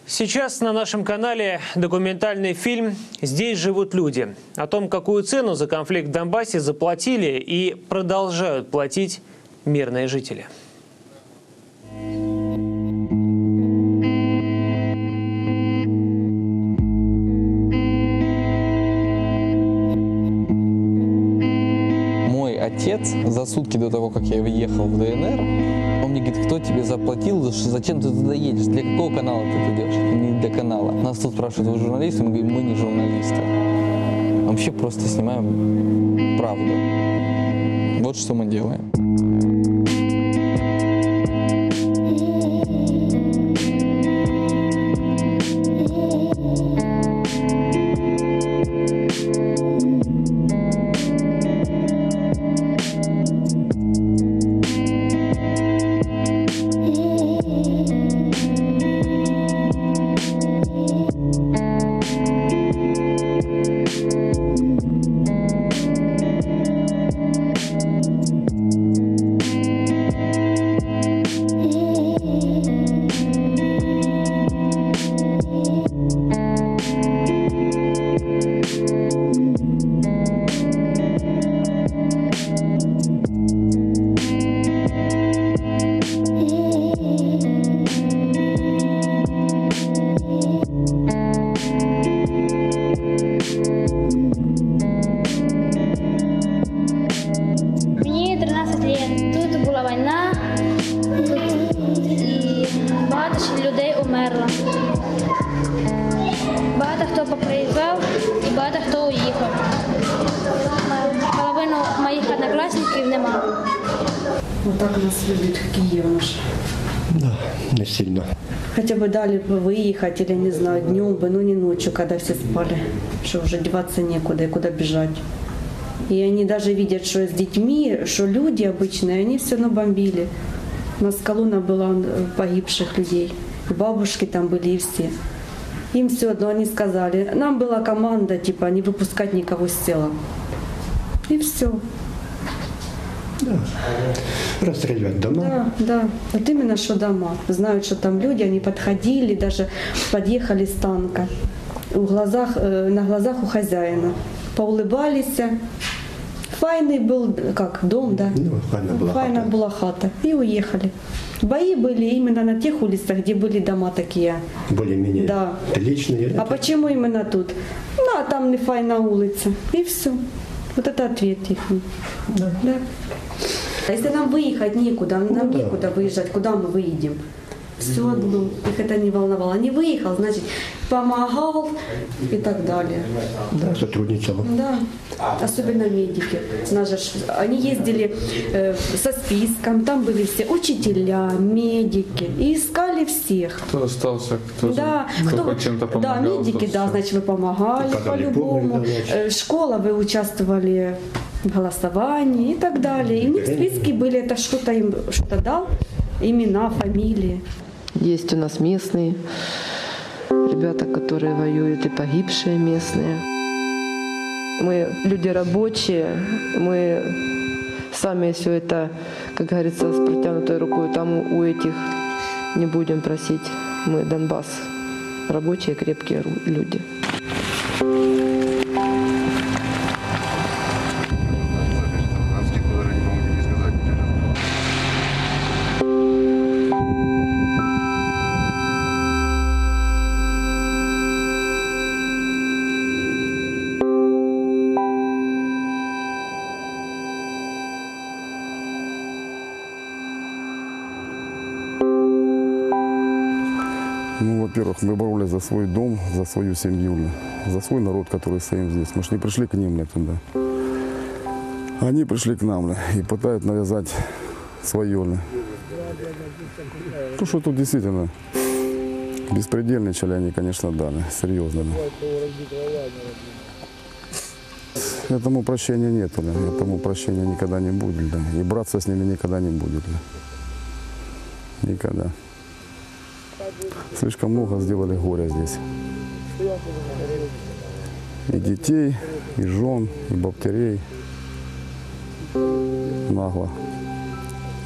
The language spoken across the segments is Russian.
Сейчас на нашем канале документальный фильм «Здесь живут люди» о том, какую цену за конфликт в Донбассе заплатили и продолжают платить мирные жители. Мой отец за сутки до того, как я въехал в ДНР, он мне говорит: кто тебе заплатил, зачем ты туда едешь, для какого канала ты туда идешь? Не для канала. Нас тут спрашивают: вы журналисты? Мы говорим: мы не журналисты. Вообще просто снимаем правду. Вот что мы делаем. Мені 13 років. Тут була війна, і багато людей умерло. Багато хто поприїжджав, і багато хто уїхав. Половину моїх однокласників нема. Вот так нас любит Киев наш. Да, не сильно. Хотя бы дали бы выехать или, не знаю, днем бы, но не ночью, когда все спали. Что уже деваться некуда и куда бежать. И они даже видят, что с детьми, что люди обычные, они все равно бомбили. У нас колонна была погибших людей. И бабушки там были, и все. Им все одно они сказали. Нам была команда, типа, не выпускать никого с села. И все. Да. Расстрелять дома. Да, да. Вот именно что дома. Знают, что там люди, они подходили, даже подъехали с танка. На глазах у хозяина. Поулыбались. Файный был, как, дом, да? Ну, файна была хата. И уехали. Бои были именно на тех улицах, где были дома такие. Более-менее Да. личные. А почему именно тут? Ну, а там не файна улица. И все. Вот это ответ их. Да. А если нам выехать некуда, нам да. некуда выезжать, куда мы выедем? Все одно, их это не волновало. Не выехал, значит, помогал и так далее. Да, сотрудничал. Да, особенно медики. Они ездили со списком, там были все учителя, медики, и искали всех. Кто остался, кто, Да, кто хоть чем-то помогал. Да, медики, да, значит, вы помогали по-любому. Школа, вы участвовали в голосовании и так далее. И у них списки были, это что-то им что-то дал, имена, фамилии. Есть у нас местные ребята, которые воюют, и погибшие местные. Мы люди рабочие, мы сами все это, как говорится, с протянутой рукой там у этих не будем просить. Мы Донбасс, рабочие, крепкие люди. Ну, во-первых, мы боролись за свой дом, за свою семью, за свой народ, который стоим здесь. Мы же не пришли к ним туда. Они пришли к нам и пытаются навязать свое. Ну, что тут действительно беспредельничали они, конечно, да, серьезно. Этому прощения нет, этому прощения никогда не будет, да. И браться с ними никогда не будет. Да. Никогда. Слишком много сделали горя здесь. И детей, и жен, и бабтерей. Нагло.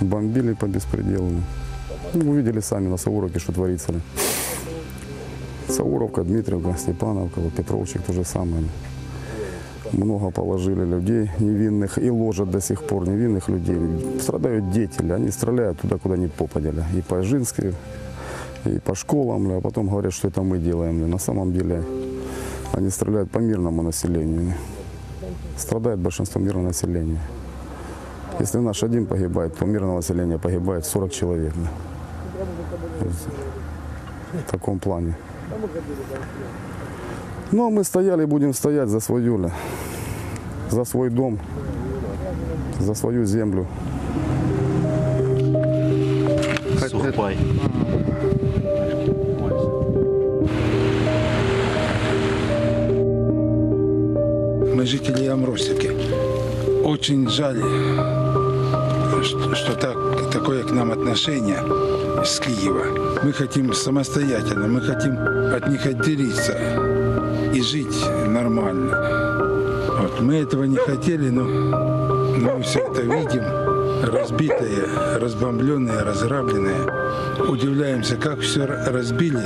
Бомбили по беспределу. Ну, увидели сами на Сауроке, что творится. Сауровка, Дмитриевка, Степановка, вот Петровчик то же самое. Много положили людей невинных и ложат до сих пор невинных людей. Страдают дети, они стреляют туда, куда не попадали. И по Жинской, и по школам, а потом говорят, что это мы делаем. На самом деле они стреляют по мирному населению. Страдает большинство мирного населения. Если наш один погибает, то мирное население погибает 40 человек. В таком плане. Ну, а мы стояли и будем стоять за свою, за свой дом, за свою землю. Сухпай. Мы жители Амросики. Очень жаль, что такое к нам отношение с Киева. Мы хотим самостоятельно, мы хотим от них отделиться и жить нормально. Вот. Мы этого не хотели, но мы все это видим, разбитое, разбомбленное, разграбленное. Удивляемся, как все разбили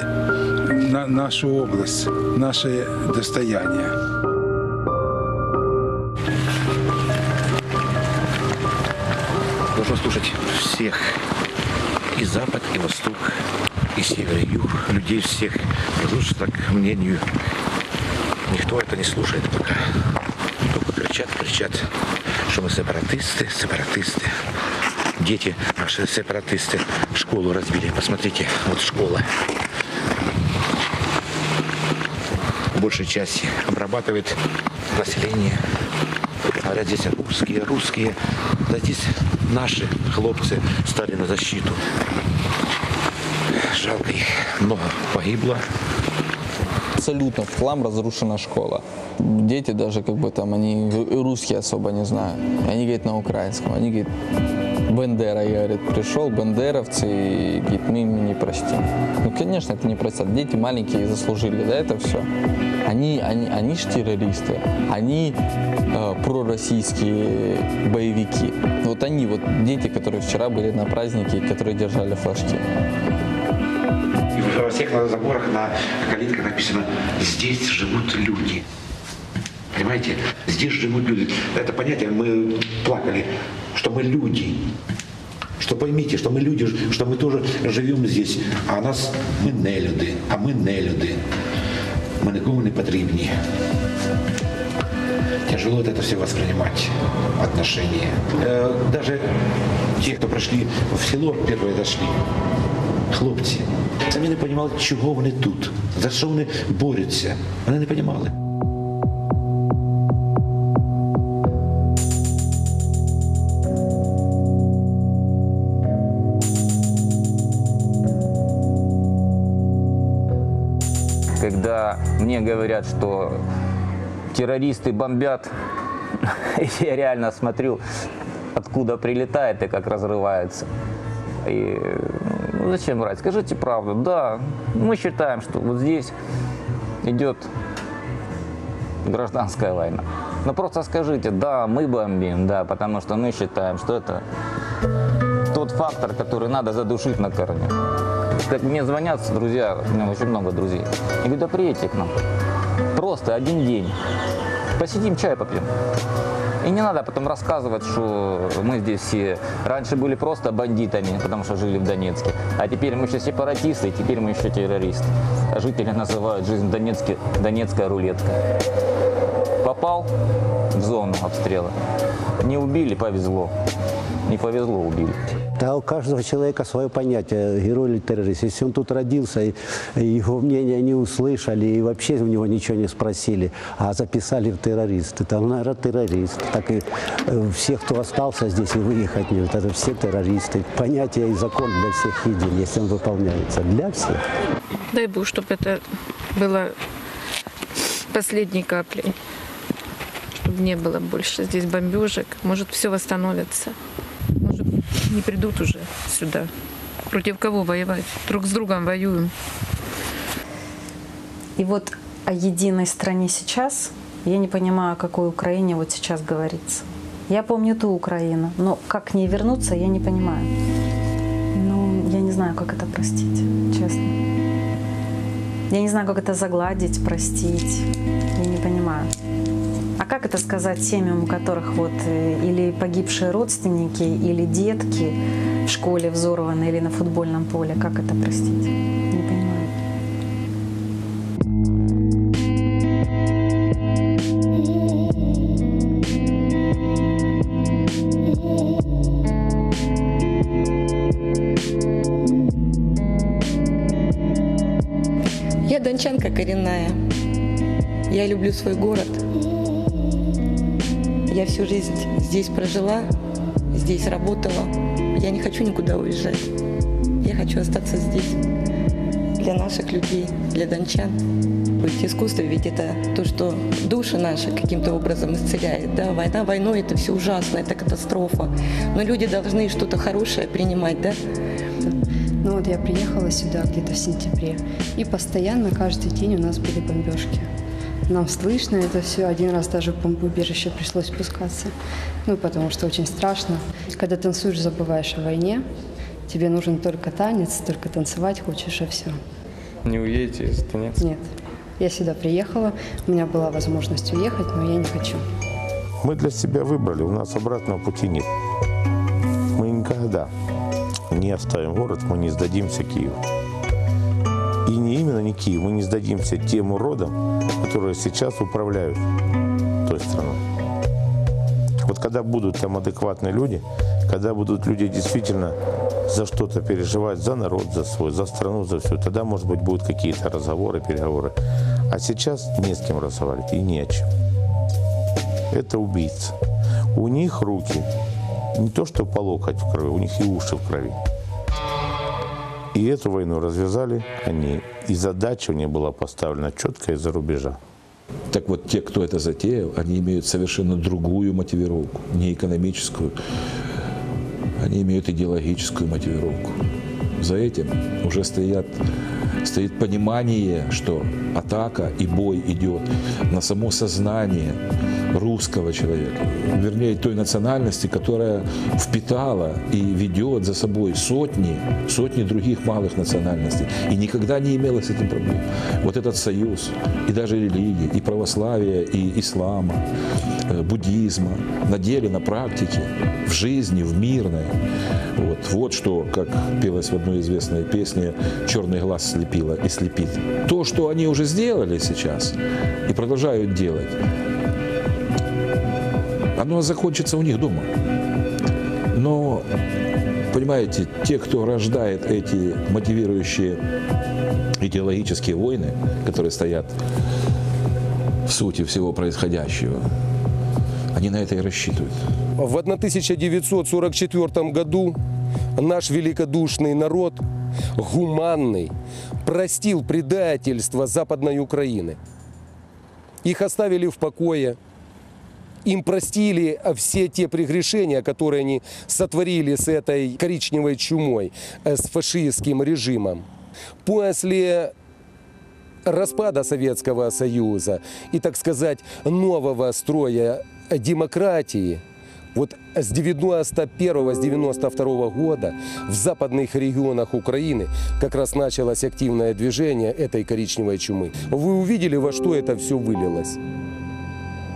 нашу область, наше достояние. Должен слушать всех, и Запад, и Восток, и Север, и Юг, людей всех. Потому что, так, к мнению, никто это не слушает пока. Только кричат, что мы сепаратисты. Дети наши сепаратисты школу разбили. Посмотрите, вот школа. В большей части обрабатывает население. Говорят, здесь русские. Да здесь наши хлопцы стали на защиту. Жалко их. Много погибло. Абсолютно в хлам разрушена школа. Дети даже они русские особо не знают. Они говорят на украинском. Они говорят, Бендера, пришел, бендеровцы, и говорит, мы не простим. Ну, конечно, это не простят. Дети маленькие заслужили, да, это все. Они же террористы, они пророссийские боевики. Вот они, дети, которые вчера были на празднике, которые держали флажки. И во всех заборах на калитках написано «Здесь живут люди». Понимаете? Здесь живут люди. Это понятие, мы плакали, что мы люди. Что поймите, что мы люди, что мы тоже живем здесь. А у нас мы не люди, Мы никому не потрібні. Тяжело это все воспринимать, отношения. Даже те, кто пришли в село, первые дошли, хлопці, самі не розуміли, чого вони тут, за що вони борються. Вони не розуміли. Когда мне говорят, что террористы бомбят, я реально смотрю, откуда прилетает и как разрывается. И зачем врать? Скажите правду. Да, мы считаем, что вот здесь идет гражданская война. Но просто скажите, да, мы бомбим, да, потому что мы считаем, что это тот фактор, который надо задушить на корню. Как мне звонят друзья, у меня очень много друзей, я говорю, да приедьте к нам, просто один день, посидим, чай попьем. И не надо потом рассказывать, что мы здесь все раньше были просто бандитами, потому что жили в Донецке, а теперь мы еще сепаратисты, и теперь мы еще террористы. А жители называют жизнь в Донецке донецкая рулетка. Попал в зону обстрела, не убили, повезло, не повезло, убили. Да, у каждого человека свое понятие, герой или террорист. Если он тут родился, и его мнение не услышали, и вообще у него ничего не спросили, а записали в террористы, то он, наверное, террорист. Так и все, кто остался здесь и выехать не может, это все террористы. Понятие и закон для всех един, если он выполняется. Для всех. Дай Бог, чтобы это было последней каплей. Чтобы не было больше здесь бомбежек. Может, все восстановится. Может, не придут уже сюда. Против кого воевать? Друг с другом воюем. И вот о единой стране сейчас, я не понимаю, о какой Украине вот сейчас говорится. Я помню ту Украину, но как к ней вернуться, я не понимаю. Ну, я не знаю, как это простить, честно. Я не знаю, как это загладить, простить. Я не понимаю. А как это сказать семьям, у которых вот или погибшие родственники, или детки в школе взорваны, или на футбольном поле? Как это простить? Не понимаю. Я дончанка коренная. Я люблю свой город. Я всю жизнь здесь прожила, здесь работала. Я не хочу никуда уезжать. Я хочу остаться здесь. Для наших людей, для дончан. Ведь искусство ведь это то, что души наши каким-то образом исцеляет. Да? Война войной, это все ужасно, это катастрофа. Но люди должны что-то хорошее принимать, да? Ну вот я приехала сюда где-то в сентябре, и постоянно каждый день у нас были бомбежки. Нам слышно это все, один раз даже в бомбоубежище пришлось спускаться, ну потому что очень страшно. Когда танцуешь, забываешь о войне, тебе нужен только танец, только танцевать хочешь, и все. Не уедете из Донецка? Нет, я сюда приехала, у меня была возможность уехать, но я не хочу. Мы для себя выбрали, у нас обратного пути нет. Мы никогда не оставим город, мы не сдадимся Киеву. И не именно не Киев, мы не сдадимся тем уродам, которые сейчас управляют той страной. Вот когда будут там адекватные люди, когда будут люди действительно за что-то переживать, за народ, за свой, за страну, за все, тогда, может быть, будут какие-то разговоры, переговоры. А сейчас не с кем разговаривать и не о чем. Это убийцы. У них руки не то что по локоть в крови, у них и уши в крови. И эту войну развязали они, и задача у них была поставлена четко из-за рубежа. Так вот, те, кто это затеял, они имеют совершенно другую мотивировку, не экономическую, они имеют идеологическую мотивировку. За этим уже стоит понимание, что атака и бой идет на само сознание русского человека, вернее той национальности, которая впитала и ведет за собой сотни других малых национальностей и никогда не имела с этим проблем. Вот этот союз и даже религии, и православия, и ислама, буддизма на деле, на практике, в жизни, в мирной. Вот что, как пелось в одной известной песне, «Черный глаз слепило и слепит». То, что они уже сделали сейчас и продолжают делать, оно закончится у них дома. Но, понимаете, те, кто рождает эти мотивирующие идеологические войны, которые стоят в сути всего происходящего, они на это и рассчитывают. В 1944 году наш великодушный народ, гуманный, простил предательство Западной Украины. Их оставили в покое. Им простили все те прегрешения, которые они сотворили с этой коричневой чумой, с фашистским режимом. После распада Советского Союза и, так сказать, нового строя демократии, вот с 91-92 года в западных регионах Украины как раз началось активное движение этой коричневой чумы. Вы увидели, во что это все вылилось?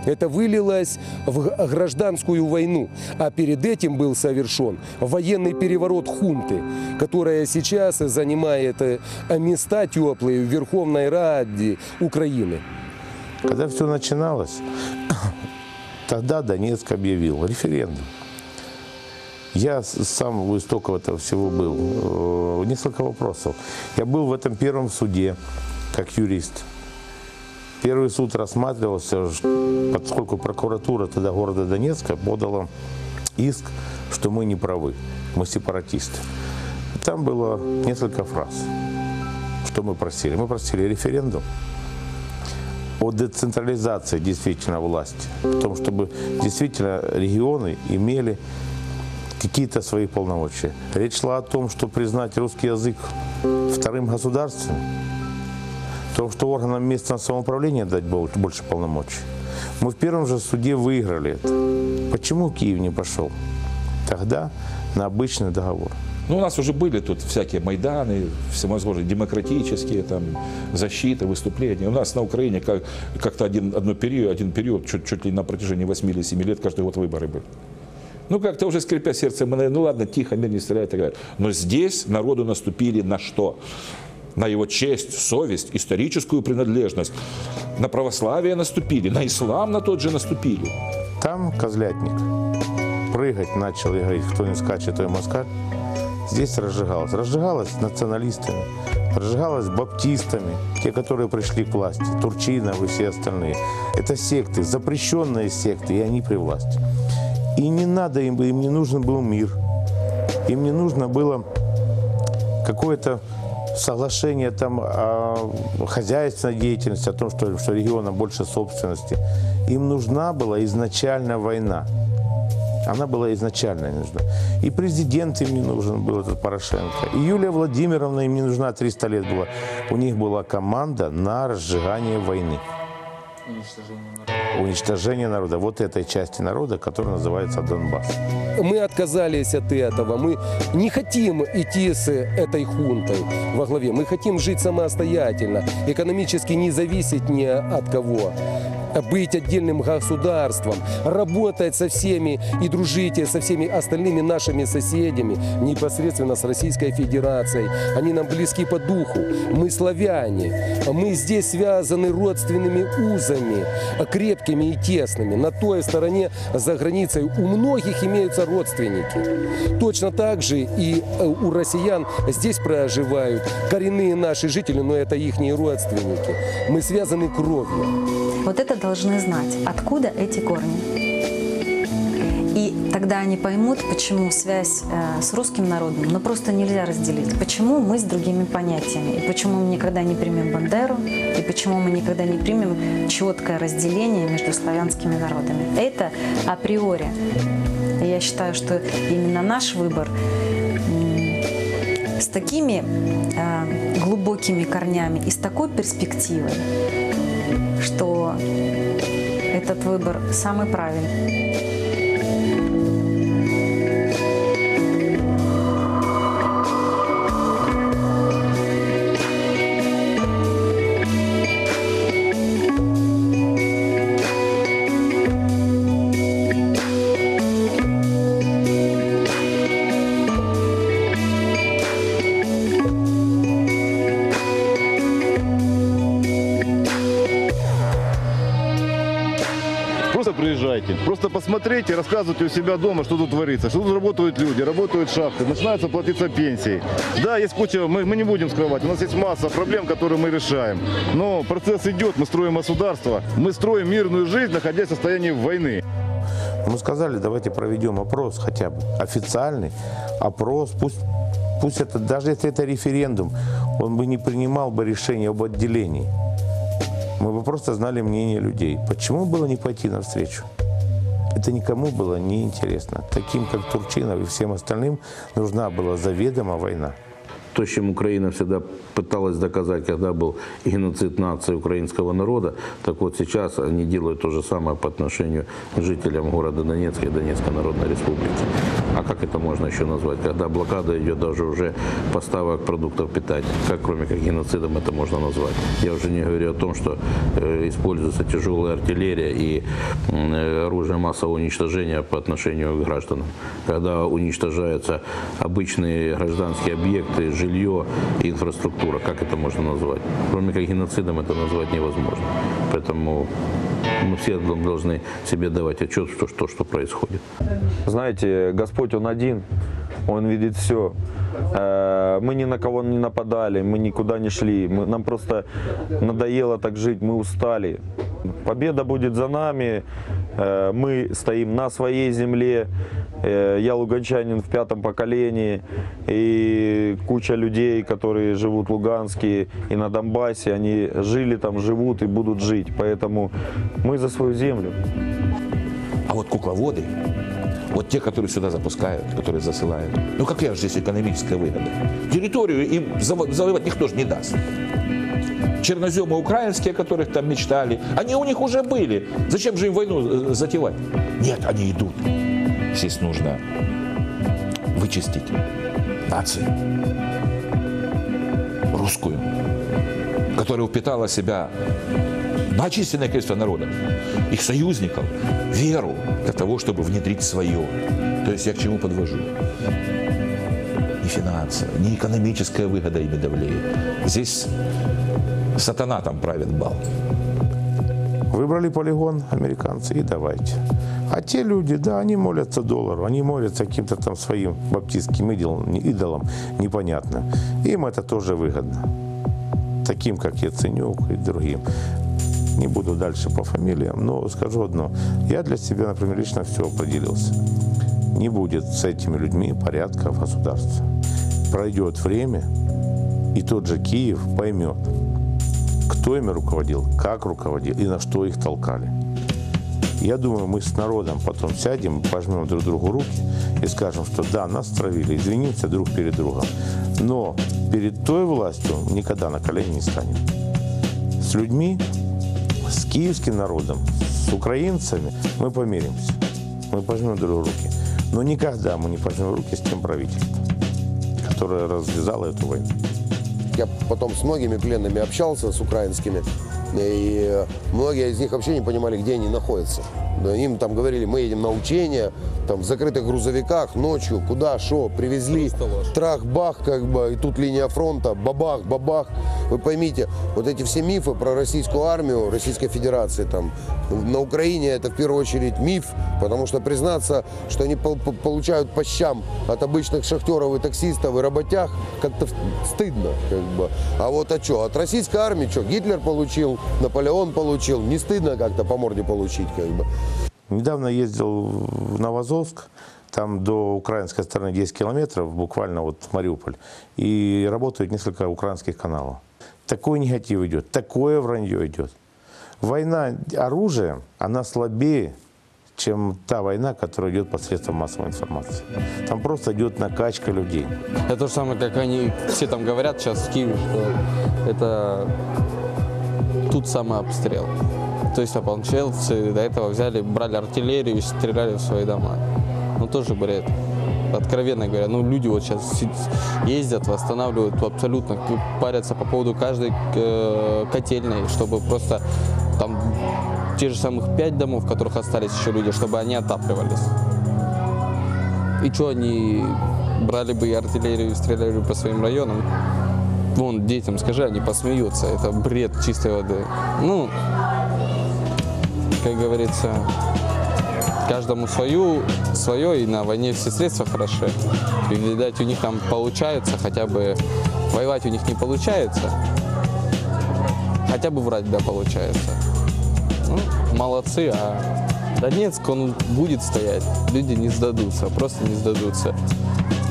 Это вылилось в гражданскую войну, а перед этим был совершен военный переворот хунты, которая сейчас занимает места теплые в Верховной Раде Украины. Когда все начиналось, тогда Донецк объявил референдум. Я сам у истоков этого всего был. Несколько вопросов. Я был в этом первом суде как юрист. Первый суд рассматривался, поскольку прокуратура тогда города Донецка подала иск, что мы не правы, мы сепаратисты. Там было несколько фраз, что мы просили. Мы просили референдум о децентрализации действительно власти, о том, чтобы действительно регионы имели какие-то свои полномочия. Речь шла о том, что признать русский язык вторым государственным, о том, что органам местного самоуправления дать больше полномочий. Мы в первом же суде выиграли это. Почему Киев не пошел тогда на обычный договор? Ну, у нас уже были тут всякие Майданы, всевозможные демократические, там, защиты, выступления. У нас на Украине как-то один период, чуть ли на протяжении 8 или 7 лет, каждый год выборы были. Ну, как-то уже скрипя сердце, мы, ну ладно, тихо, мир не стреляет и так далее. Но здесь народу наступили на что? На его честь, совесть, историческую принадлежность. На православие наступили, на ислам на тот же наступили. Там козлятник. Прыгать начал и говорить, кто не скачет, то и москаль. Здесь разжигалось. Разжигалось националистами, разжигалось баптистами, те, которые пришли к власти, Турчинов и все остальные. Это секты, запрещенные секты, и они при власти. И не надо им не нужен был мир. Им не нужно было какое-то соглашение там о хозяйственной деятельности, о том, что регионам больше собственности. Им нужна была изначально война. Она была изначально не нужна. И президент им не нужен был, этот Порошенко. И Юлия Владимировна им не нужна, 300 лет была. У них была команда на разжигание войны. Уничтожение народа. Вот этой части народа, которая называется Донбасс. Мы отказались от этого. Мы не хотим идти с этой хунтой во главе. Мы хотим жить самостоятельно, экономически не зависеть ни от кого. Быть отдельным государством, работать со всеми и дружить со всеми остальными нашими соседями, непосредственно с Российской Федерацией. Они нам близки по духу. Мы славяне. Мы здесь связаны родственными узами, крепкими и тесными. На той стороне, за границей, у многих имеются родственники. Точно так же и у россиян здесь проживают коренные наши жители, но это их родственники. Мы связаны кровью. Вот это должны знать, откуда эти корни. И тогда они поймут, почему связь с русским народом, но просто нельзя разделить. Почему мы с другими понятиями, и почему мы никогда не примем Бандеру, и почему мы никогда не примем четкое разделение между славянскими народами. Это априори. И я считаю, что именно наш выбор с такими глубокими корнями и с такой перспективой, что этот выбор самый правильный. Приезжайте. Просто посмотрите, рассказывайте у себя дома, что тут творится, что тут работают люди, работают шахты, начинаются платиться пенсии. Да, есть куча, мы не будем скрывать, у нас есть масса проблем, которые мы решаем. Но процесс идет, мы строим государство, мы строим мирную жизнь, находясь в состоянии войны. Мы сказали, давайте проведем опрос хотя бы, официальный опрос, пусть это, даже если это референдум, он бы не принимал бы решение об отделении. Мы бы просто знали мнение людей. Почему было не пойти навстречу? Это никому было не интересно. Таким, как Турчинов и всем остальным, нужна была заведомо война. То, с чем Украина всегда пыталась доказать, когда был геноцид нации украинского народа, так вот сейчас они делают то же самое по отношению к жителям города Донецка и Донецкой Народной Республики. А как это можно еще назвать? Когда блокада идет даже уже поставок продуктов питания. Как, кроме как геноцидом, это можно назвать? Я уже не говорю о том, что используется тяжелая артиллерия и оружие массового уничтожения по отношению к гражданам. Когда уничтожаются обычные гражданские объекты, жилье и инфраструктура. Как это можно назвать? Кроме как геноцидом это назвать невозможно. Поэтому мы все должны себе давать отчет, что происходит. Знаете, Господь, Он один, Он видит все. Мы ни на кого не нападали, мы никуда не шли. Нам просто надоело так жить, мы устали. Победа будет за нами, мы стоим на своей земле. Я луганчанин в 5-м поколении, и куча людей, которые живут в Луганске и на Донбассе, они жили там, живут и будут жить. Поэтому мы за свою землю. А вот кукловоды, вот те, которые сюда запускают, которые засылают, ну какая же здесь экономическая выгода? Территорию им завоевать никто же не даст. Черноземы украинские, о которых там мечтали, они у них уже были. Зачем же им войну затевать? Нет, они идут. Здесь нужно вычистить нацию, русскую, которая впитала в себя многочисленное количество народов, их союзников, веру для того, чтобы внедрить свое. То есть я к чему подвожу? Не финансовая, не экономическая выгода ими давлеет. Здесь сатана там правит бал. Выбрали полигон американцы и давайте. А те люди, да, они молятся доллару, они молятся каким-то там своим баптистским идолам, непонятно. Им это тоже выгодно. Таким, как Яценюк и другим. Не буду дальше по фамилиям, но скажу одно. Я для себя, например, лично все определился. Не будет с этими людьми порядка в государстве. Пройдет время, и тот же Киев поймет, кто ими руководил, как руководил и на что их толкали. Я думаю, мы с народом потом сядем, пожмем друг другу руки и скажем, что да, нас травили, извинимся друг перед другом. Но перед той властью никогда на колени не станем. С людьми, с киевским народом, с украинцами мы помиримся. Мы пожмем друг другу руки. Но никогда мы не пожмем руки с тем правительством, которое развязало эту войну. Я потом с многими пленными общался, с украинскими, и многие из них вообще не понимали, где они находятся. Им там говорили, мы едем на учения, там в закрытых грузовиках, ночью, куда, шо, привезли, трах-бах, как бы, и тут линия фронта, бабах-бабах. Вы поймите, вот эти все мифы про российскую армию, Российской Федерации, там, на Украине это в первую очередь миф, потому что признаться, что они получают по щам от обычных шахтеров и таксистов и работяг, как-то стыдно, как бы. А вот что, от российской армии, что, Гитлер получил, Наполеон получил, не стыдно как-то по морде получить, как бы. Недавно ездил в Новоазовск, там до украинской стороны 10 километров, буквально вот Мариуполь, и работают несколько украинских каналов. Такой негатив идет, такое вранье идет. Война оружием, она слабее, чем та война, которая идет посредством массовой информации. Там просто идет накачка людей. Это то же самое, как они все там говорят сейчас в Киеве, что это тут самый обстрел. То есть ополченцы до этого взяли, брали артиллерию и стреляли в свои дома. Ну тоже бред. Откровенно говоря, ну люди вот сейчас ездят, восстанавливают абсолютно, парятся по поводу каждой котельной, чтобы просто там те же самых 5 домов, в которых остались еще люди, чтобы они отапливались. И что они брали бы и артиллерию и стреляли по своим районам? Вон, детям скажи, они посмеются. Это бред чистой воды. Ну, как говорится, каждому свое, и на войне все средства хороши. И, видать, у них там получается, хотя бы воевать у них не получается, хотя бы врать, да, получается. Ну, молодцы, а Донецк, он будет стоять, люди не сдадутся, просто не сдадутся.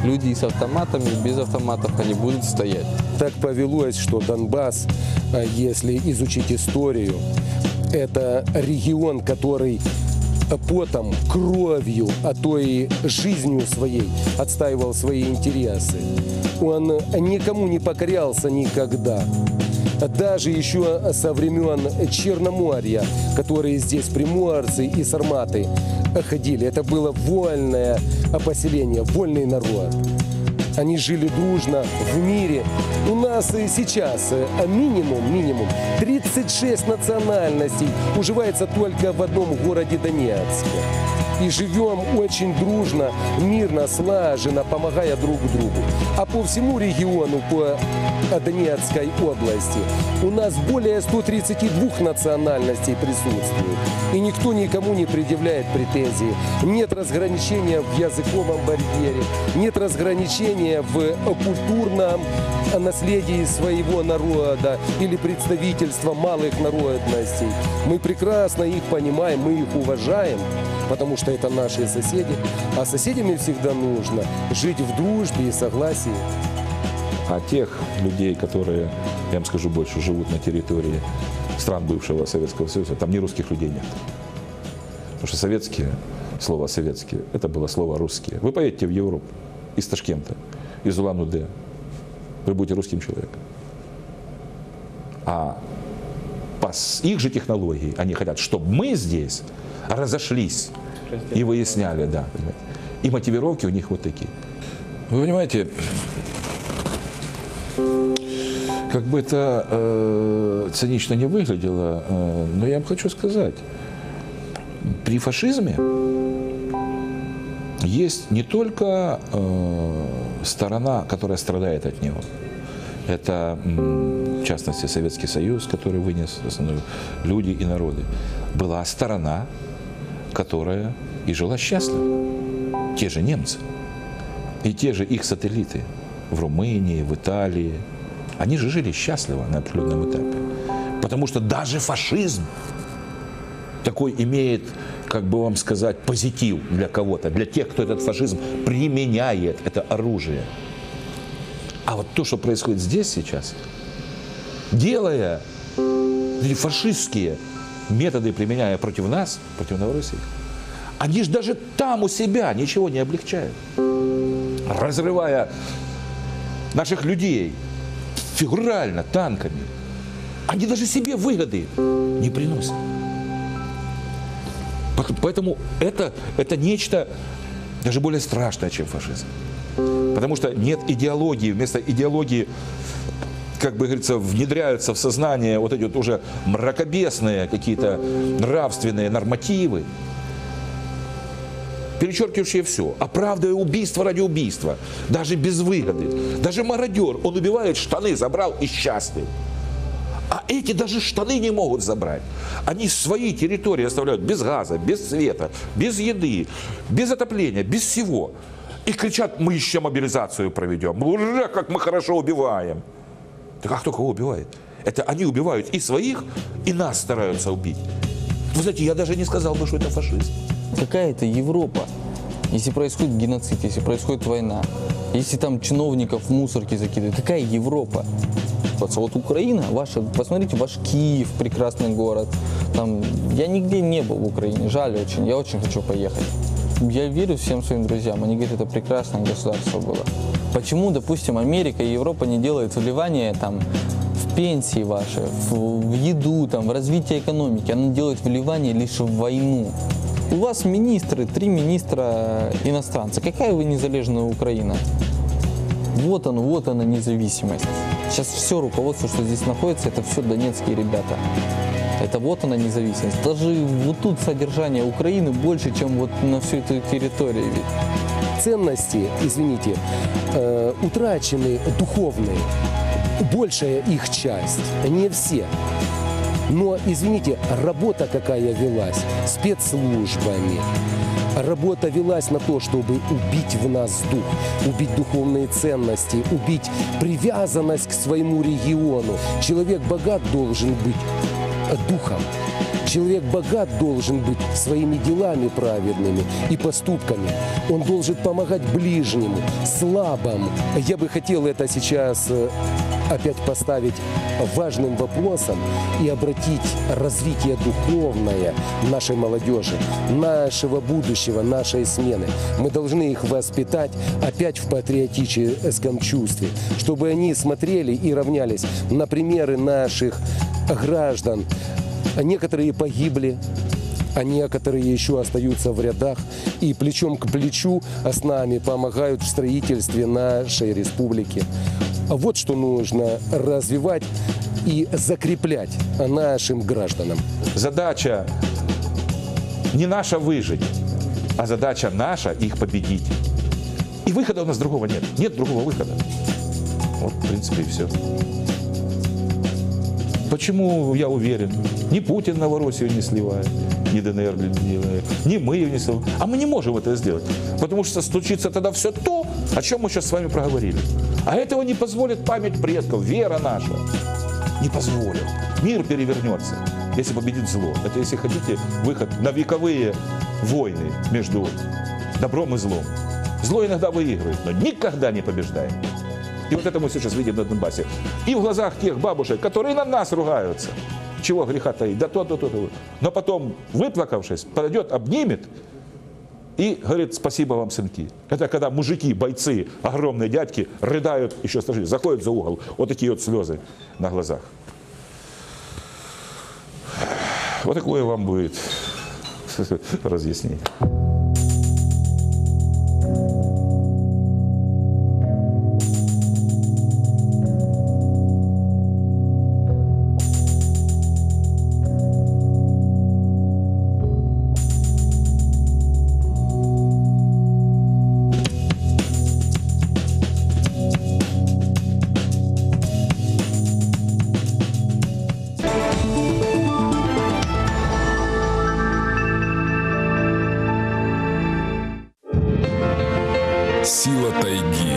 Люди и с автоматами, и без автоматов, они будут стоять. Так повелось, что Донбасс, если изучить историю, это регион, который потом, кровью, а то и жизнью своей отстаивал свои интересы. Он никому не покорялся никогда. Даже еще со времен Черноморья, которые здесь приморцы и сарматы ходили. Это было вольное поселение, вольный народ. Они жили дружно в мире. У нас сейчас минимум 36 национальностей уживается только в одном городе Донецке. И живем очень дружно, мирно, слаженно, помогая друг другу. А по всему региону, по Донецкой области, у нас более 132 национальностей присутствует. И никто никому не предъявляет претензий. Нет разграничения в языковом барьере, нет разграничения в культурном наследии своего народа или представительства малых народностей. Мы прекрасно их понимаем, мы их уважаем, потому что это наши соседи. А соседями всегда нужно жить в дружбе и согласии. А тех людей, которые, я вам скажу больше, живут на территории стран бывшего Советского Союза, там ни русских людей нет. Потому что советские, слово советские, это было слово русские. Вы поедете в Европу из Ташкента, из Улан-Удэ, вы будете русским человеком. А по их же технологии они хотят, чтобы мы здесь разошлись и выясняли, да. И мотивировки у них вот такие. Вы понимаете, как бы это цинично не выглядело, но я вам хочу сказать, при фашизме есть не только сторона, которая страдает от него. Это, в частности, Советский Союз, который вынес основную люди и народы. Была сторона, которая и жила счастливо. Те же немцы и те же их сателлиты в Румынии, в Италии. Они же жили счастливо на определенном этапе. Потому что даже фашизм такой имеет, как бы вам сказать, позитив для кого-то, для тех, кто этот фашизм применяет, это оружие. А вот то, что происходит здесь сейчас, делая эти фашистские методы, применяя против нас, против Новороссии, они же даже там у себя ничего не облегчают. Разрывая наших людей фигурально, танками, они даже себе выгоды не приносят. Поэтому это нечто даже более страшное, чем фашизм. Потому что нет идеологии, вместо идеологии, как бы говорится, внедряются в сознание вот эти вот уже мракобесные какие-то нравственные нормативы, перечеркивающие все, оправдывая убийство ради убийства, даже без выгоды. Даже мародер, он убивает, штаны забрал и счастлив. А эти даже штаны не могут забрать. Они свои территории оставляют без газа, без света, без еды, без отопления, без всего. И кричат, мы еще мобилизацию проведем. Уже как мы хорошо убиваем. Так а кто кого убивает? Это они убивают и своих, и нас стараются убить. Вы знаете, я даже не сказал бы, что это фашизм. Какая это Европа? Если происходит геноцид, если происходит война, если там чиновников в мусорки закидывают, какая Европа? Вот Украина, посмотрите, ваш Киев, прекрасный город. Там, я нигде не был в Украине, жаль очень, я очень хочу поехать. Я верю всем своим друзьям, они говорят, это прекрасное государство было. Почему, допустим, Америка и Европа не делают вливание там, в пенсии ваши, в еду, там, в развитие экономики, она делает вливание лишь в войну? У вас министры, 3 министра иностранцы. Какая вы незалежная Украина? Вот она независимость. Сейчас все руководство, что здесь находится, это все донецкие ребята. Это вот она независимость. Даже вот тут содержание Украины больше, чем вот на всю эту территорию. Ценности, извините, утрачены духовные. Большая их часть, не все. Но, извините, работа какая велась спецслужбами. Работа велась на то, чтобы убить в нас дух, убить духовные ценности, убить привязанность к своему региону. Человек богат должен быть духом. Человек богат должен быть своими делами праведными и поступками. Он должен помогать ближнему, слабым. Я бы хотел это сейчас опять поставить важным вопросом и обратить развитие духовное нашей молодежи, нашего будущего, нашей смены. Мы должны их воспитать опять в патриотическом чувстве, чтобы они смотрели и равнялись на примеры наших граждан. Некоторые погибли, а некоторые еще остаются в рядах и плечом к плечу с нами помогают в строительстве нашей республики. Вот что нужно развивать и закреплять нашим гражданам. Задача не наша выжить, а задача наша их победить. И выхода у нас другого нет. Нет другого выхода. Вот, в принципе, и все. Почему, я уверен, ни Путин Новороссию не сливает, ни ДНР не делает, ни мы ее не сливаем. А мы не можем это сделать, потому что случится тогда все то, о чем мы сейчас с вами проговорили. А этого не позволит память предков, вера наша. Не позволит. Мир перевернется, если победит зло. Это, если хотите, выход на вековые войны между добром и злом. Зло иногда выигрывает, но никогда не побеждает. И вот это мы сейчас видим на Донбассе. И в глазах тех бабушек, которые на нас ругаются. Чего греха таить? Да то. Но потом, выплакавшись, подойдет, обнимет и говорит, спасибо вам, сынки. Это когда мужики, бойцы, огромные дядьки рыдают, еще страшнее, заходят за угол. Вот такие вот слезы на глазах. Вот такое вам будет разъяснение. Сила тайги.